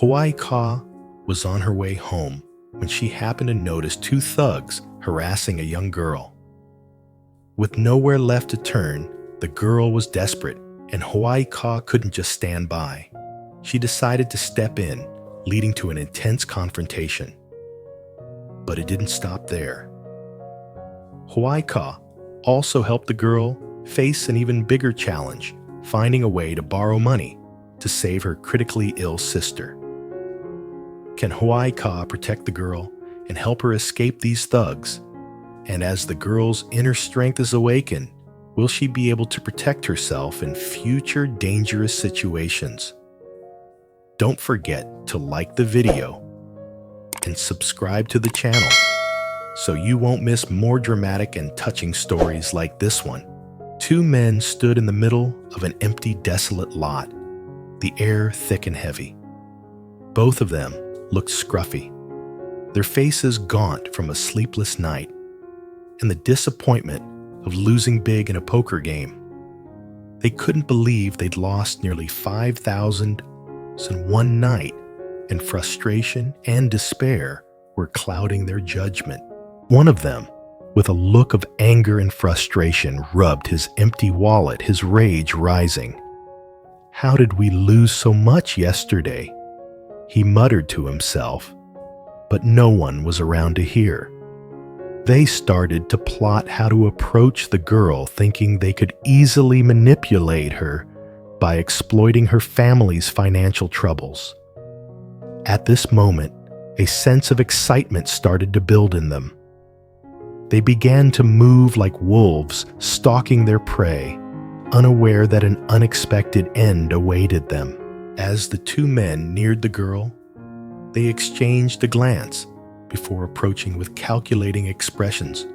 Hoai Ka was on her way home when she happened to notice two thugs harassing a young girl. With nowhere left to turn, the girl was desperate, and Hoai Ka couldn't just stand by. She decided to step in, leading to an intense confrontation. But it didn't stop there. Hoai Ka also helped the girl face an even bigger challenge, finding a way to borrow money to save her critically ill sister. Can Hoai Ka protect the girl and help her escape these thugs? And as the girl's inner strength is awakened, will she be able to protect herself in future dangerous situations? Don't forget to like the video and subscribe to the channel so you won't miss more dramatic and touching stories like this one. Two men stood in the middle of an empty, desolate lot, the air thick and heavy. Both of them looked scruffy, their faces gaunt from a sleepless night and the disappointment of losing big in a poker game. They couldn't believe they'd lost nearly 5,000 in one night, and frustration and despair were clouding their judgment. One of them, with a look of anger and frustration, rubbed his empty wallet, his rage rising. "How did we lose so much yesterday?" he muttered to himself, but no one was around to hear. They started to plot how to approach the girl, thinking they could easily manipulate her by exploiting her family's financial troubles. At this moment, a sense of excitement started to build in them. They began to move like wolves, stalking their prey, unaware that an unexpected end awaited them. As the two men neared the girl, they exchanged a glance before approaching with calculating expressions.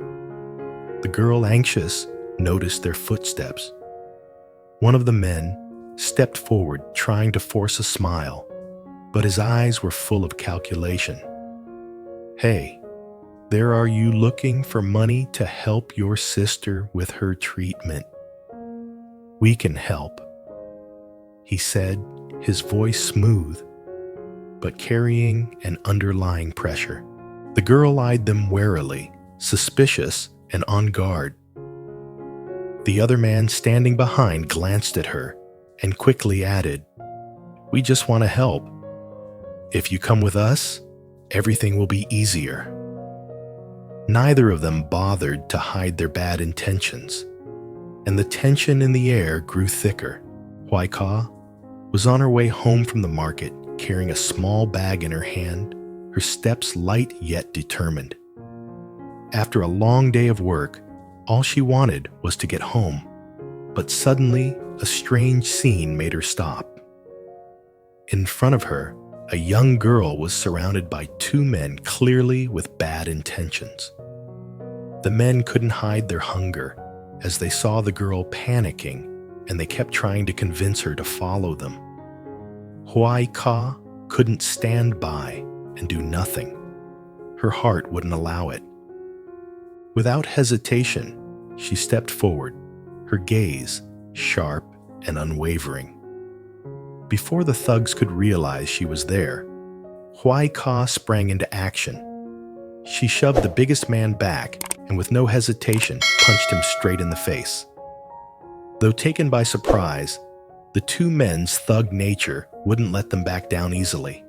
The girl, anxious, noticed their footsteps. One of the men stepped forward, trying to force a smile, but his eyes were full of calculation. "Hey, there are you looking for money to help your sister with her treatment? We can help," he said, his voice smooth, but carrying an underlying pressure. The girl eyed them warily, suspicious and on guard. The other man standing behind glanced at her and quickly added, "We just want to help. If you come with us, everything will be easier." Neither of them bothered to hide their bad intentions, and the tension in the air grew thicker. Hoai Ka was on her way home from the market, carrying a small bag in her hand, her steps light yet determined. After a long day of work, all she wanted was to get home, but suddenly a strange scene made her stop. In front of her, a young girl was surrounded by two men clearly with bad intentions. The men couldn't hide their hunger as they saw the girl panicking, and they kept trying to convince her to follow them. Hoai Ka couldn't stand by and do nothing. Her heart wouldn't allow it. Without hesitation, she stepped forward, her gaze sharp and unwavering. Before the thugs could realize she was there, Hoai Ka sprang into action. She shoved the biggest man back and with no hesitation punched him straight in the face. Though taken by surprise, the two men's thug nature wouldn't let them back down easily.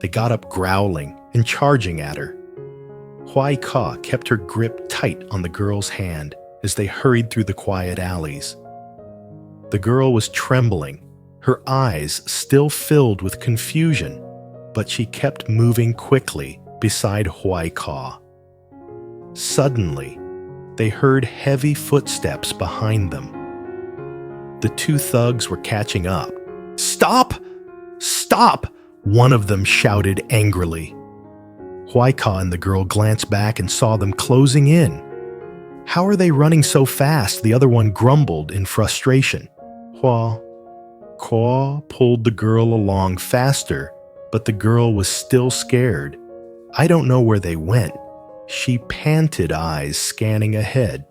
They got up growling and charging at her. Hoai Ka kept her grip tight on the girl's hand as they hurried through the quiet alleys. The girl was trembling, her eyes still filled with confusion, but she kept moving quickly beside Hoai Ka. Suddenly, they heard heavy footsteps behind them. The two thugs were catching up. "Stop! Stop!" one of them shouted angrily. Hoai Ka and the girl glanced back and saw them closing in. "How are they running so fast?" the other one grumbled in frustration. Hoai Ka pulled the girl along faster, but the girl was still scared. "I don't know where they went," she panted, eyes scanning ahead.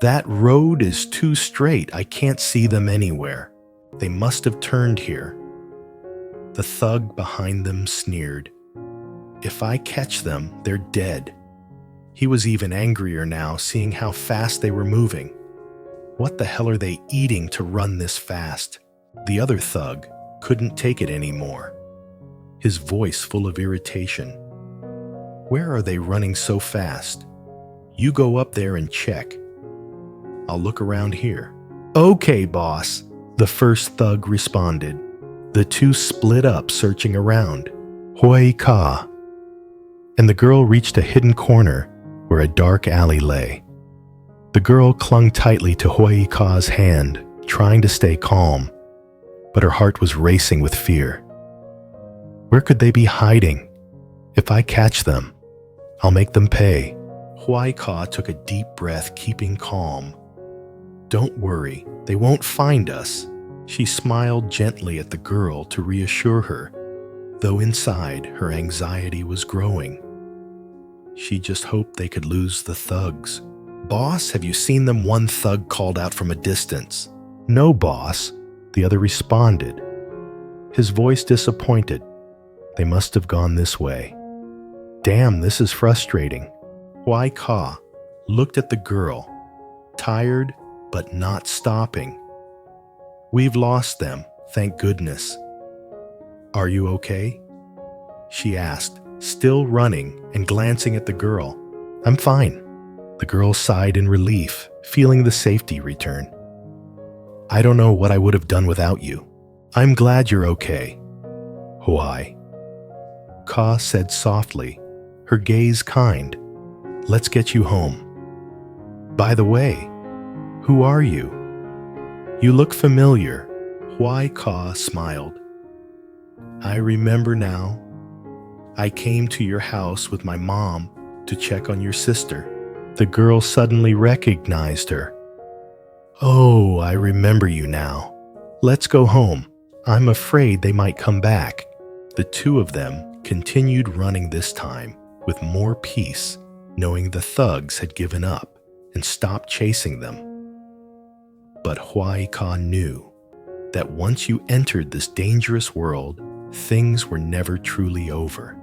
"That road is too straight. I can't see them anywhere. They must have turned here." The thug behind them sneered. If I catch them, they're dead. He was even angrier now, seeing how fast they were moving. What the hell are they eating to run this fast? The other thug couldn't take it anymore, his voice full of irritation. Where are they running so fast? You go up there and check. I'll look around here. Okay, boss, the first thug responded. The two split up, searching around. Hoai Ca. And the girl reached a hidden corner where a dark alley lay. The girl clung tightly to Hoai Ca's hand, trying to stay calm, but her heart was racing with fear. Where could they be hiding? If I catch them, I'll make them pay. Hoai Ca took a deep breath, keeping calm. Don't worry, they won't find us. She smiled gently at the girl to reassure her, though inside her anxiety was growing. She just hoped they could lose the thugs. Boss, have you seen them? One thug called out from a distance. No, boss, the other responded, his voice disappointed. They must have gone this way. Damn, this is frustrating. Hoai Ca looked at the girl, tired but not stopping. We've lost them, thank goodness. Are you okay? She asked, still running and glancing at the girl. I'm fine. The girl sighed in relief, feeling the safety return. I don't know what I would have done without you. I'm glad you're okay. Hoai Ca said softly, her gaze kind. Let's get you home. By the way, who are you? You look familiar. Hoai Ca smiled. I remember now. I came to your house with my mom to check on your sister. The girl suddenly recognized her. Oh, I remember you now. Let's go home. I'm afraid they might come back. The two of them continued running this time with more peace, knowing the thugs had given up and stopped chasing them. But Hoai Ca knew that once you entered this dangerous world, things were never truly over.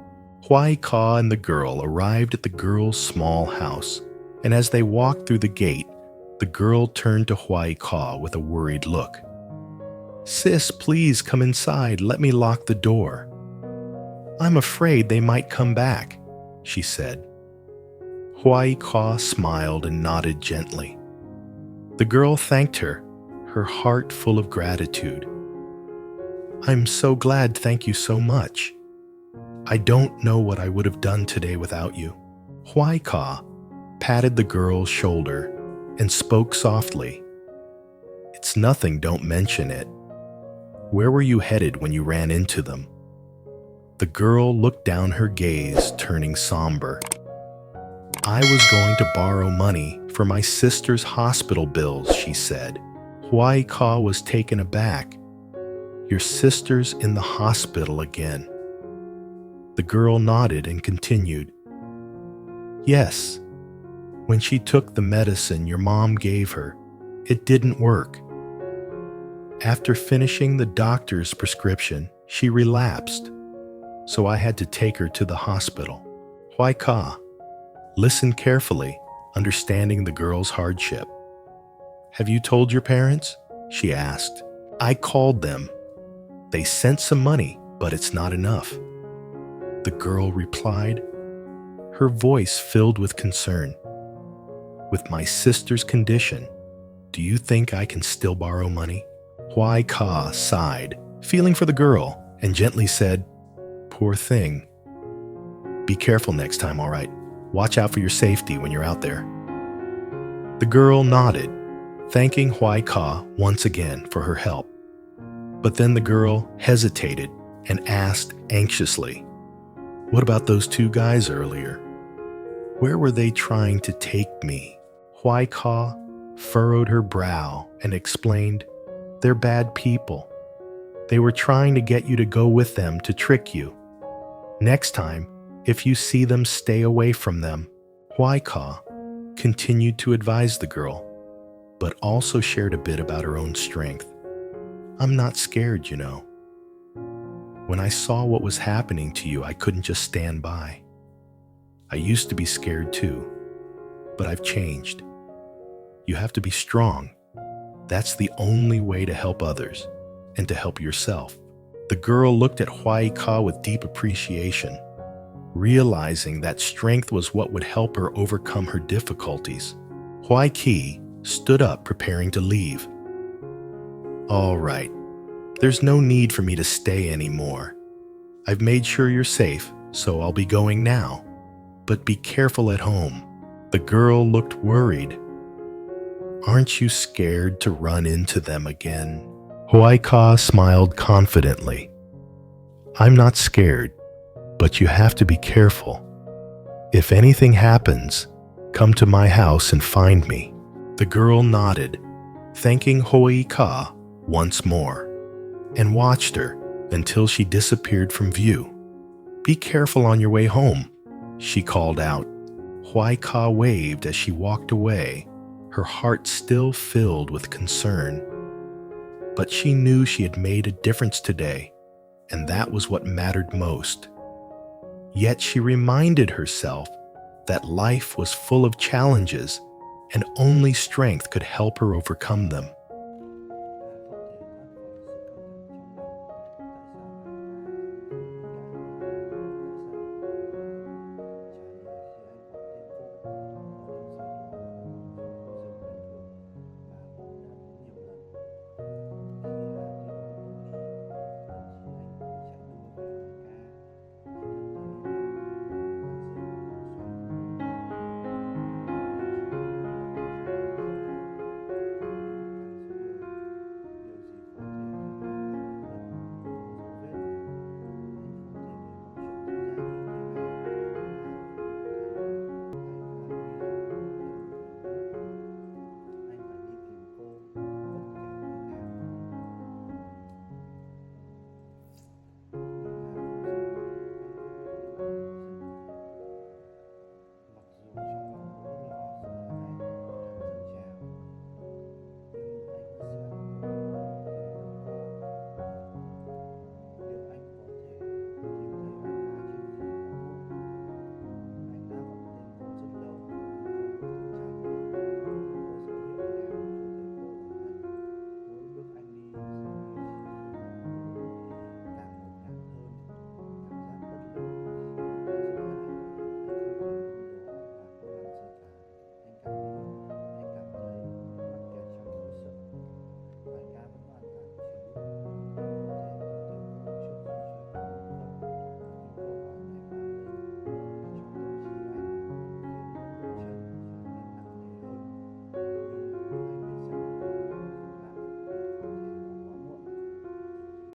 Hoai Ca and the girl arrived at the girl's small house, and as they walked through the gate, the girl turned to Hoai Ca with a worried look. Sis, please come inside. Let me lock the door. I'm afraid they might come back, she said. Hoai Ca smiled and nodded gently. The girl thanked her, her heart full of gratitude. I'm so glad, thank you so much. I don't know what I would have done today without you. Hoai Ca patted the girl's shoulder and spoke softly. It's nothing, don't mention it. Where were you headed when you ran into them? The girl looked down, her gaze turning somber. I was going to borrow money for my sister's hospital bills, she said. Hoai Ca was taken aback. Your sister's in the hospital again. The girl nodded and continued. Yes. When she took the medicine your mom gave her, it didn't work. After finishing the doctor's prescription, she relapsed, so I had to take her to the hospital. Hoai Ca listened carefully, understanding the girl's hardship. Have you told your parents? She asked. I called them. They sent some money, but it's not enough. The girl replied, her voice filled with concern. With my sister's condition, do you think I can still borrow money? Hoai Ca sighed, feeling for the girl, and gently said, poor thing. Be careful next time, all right? Watch out for your safety when you're out there. The girl nodded, thanking Hoai Ca once again for her help. But then the girl hesitated and asked anxiously, what about those two guys earlier? Where were they trying to take me? Hoai Ca furrowed her brow and explained, they're bad people. They were trying to get you to go with them to trick you. Next time, if you see them, stay away from them. Hoai Ca continued to advise the girl, but also shared a bit about her own strength. I'm not scared, you know. When I saw what was happening to you, I couldn't just stand by. I used to be scared too, but I've changed. You have to be strong. That's the only way to help others and to help yourself. The girl looked at Hoai Ca with deep appreciation, realizing that strength was what would help her overcome her difficulties. Hoai Ca stood up, preparing to leave. All right, there's no need for me to stay anymore. I've made sure you're safe, so I'll be going now. But be careful at home. The girl looked worried. Aren't you scared to run into them again? Hoai Ca smiled confidently. I'm not scared, but you have to be careful. If anything happens, come to my house and find me. The girl nodded, thanking Hoai Ca once more, and watched her until she disappeared from view. Be careful on your way home, she called out. Hoai Ca waved as she walked away, her heart still filled with concern. But she knew she had made a difference today, and that was what mattered most. Yet she reminded herself that life was full of challenges, and only strength could help her overcome them.